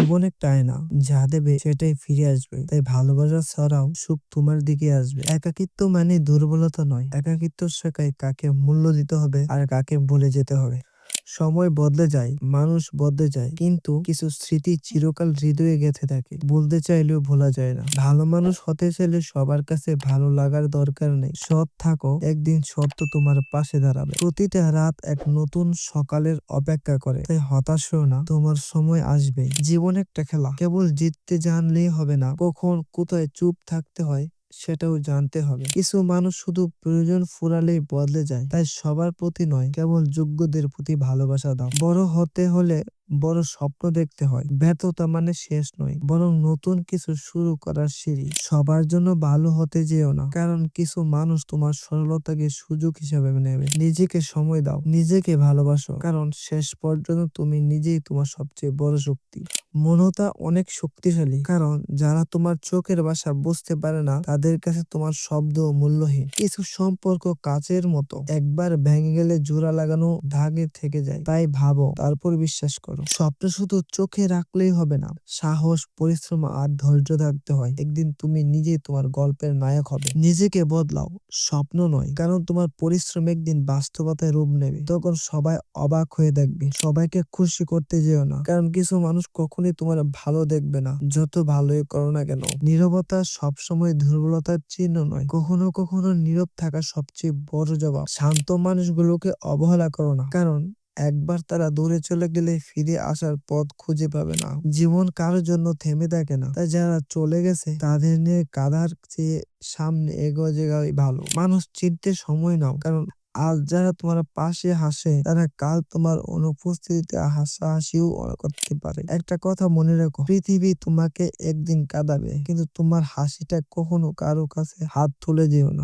জীবন একটা আয়না, যা দেবে সেটাই ফিরে আসবে। তাই ভালোবাসা ছাড়াও সুখ তোমার দিকে আসবে। একাকিত্ব মানে দুর্বলতা নয়, একাকিত্ব শেখায় কাকে মূল্য দিতে হবে আর কাকে ভুলে যেতে হবে। সময় বদলে যায়, মানুষ বদলে যায়, কিন্তু কিছু স্মৃতি চিরকাল হৃদয়ে গেঁথে থাকে। বলতে চাইলেও ভোলা যায় না। ভালো মানুষ হতে চাইলে সবার কাছে ভালো লাগার দরকার নেই। সৎ থাকো, একদিন সত্য তোমার পাশে দাঁড়াবে। প্রতিটা রাত এক নতুন সকালের অপেক্ষা করে, তাই হতাশ হও না, তোমার সময় আসবে। জীবন একটা খেলা, কেবল জিততে জানলেই হবে না, কখন কোথায় চুপ থাকতে হয় সেটাও জানতে হবে। কিছু মানুষ শুধু প্রয়োজন ফুরালেই বদলে যায়, তাই সবার প্রতি নয়, কেবল যোগ্যদের প্রতি ভালোবাসা দাও। বড় হতে হলে বড় স্বপ্ন দেখতে হয়। ব্যর্থতা মানে শেষ নয়, বরং নতুন কিছু শুরু করার সিঁড়ি। সবার জন্য ভালো হতে যেও না, কারণ কিছু মানুষ তোমার সরলতাকে সুযোগ হিসেবে নেবে। নিজেকে সময় দাও, নিজেকে ভালোবাসো, কারণ শেষ পর্যন্ত তুমি নিজেই তোমার সবচেয়ে বড় শক্তি। মনটা অনেক শক্তিশালী, কারণ যারা তোমার চোখের ভাষা বুঝতে পারে না তাদের কাছে তোমার শব্দ মূল্যহীন। কিছু সম্পর্ক কাচের মতো, একবার ভেঙে গেলে জোড়া লাগানো দাগে থেকে যায়। তাই ভাবো, তারপর বিশ্বাস করো। স্বপ্ন শুধু চোখে রাখলেই হবে না, সাহস, পরিশ্রম আর ধৈর্য থাকতে হয়। একদিন তুমি নিজেই তোমার গল্পের নায়ক হবে। নিজেকে বদলাও, স্বপ্ন নয়, কারণ তোমার পরিশ্রম একদিন বাস্তবতায় রূপ নেবে। তখন সবাই অবাক হয়ে দেখবে। সবাইকে খুশি করতে যেও না, কারণ কিছু মানুষ কখনোই তোমার ভালো দেখবে না, যত ভালোই করো না কেন। নীরবতা সবসময় দুর্বলতার চিহ্ন নয়, কখনো কখনো নীরব থাকা সবচেয়ে বড় জবাব। শান্ত মানুষগুলোকে অবহেলা করো না, কারণ একবার তারা দূরে চলে গেলে ফিরে আসার পথ খুঁজে পাবে না। জীবন কারোর জন্য থেমে থাকে না, তাই যারা চলে গেছে তাদের নিয়ে কাঁদার চেয়ে সামনে এগোয় যাওয়াই ভালো। মানুষ চিনতে সময় নাও, কারণ আজ যারা তোমার পাশে হাসে তারা কাল তোমার অনুপস্থিতিতে হাসাহাসিও করতে পারে। একটা কথা মনে রাখো, পৃথিবী তোমাকে একদিন কাঁদাবে, কিন্তু তোমার হাসিটা কখনো কারো কাছে হাত তুলে যেও না।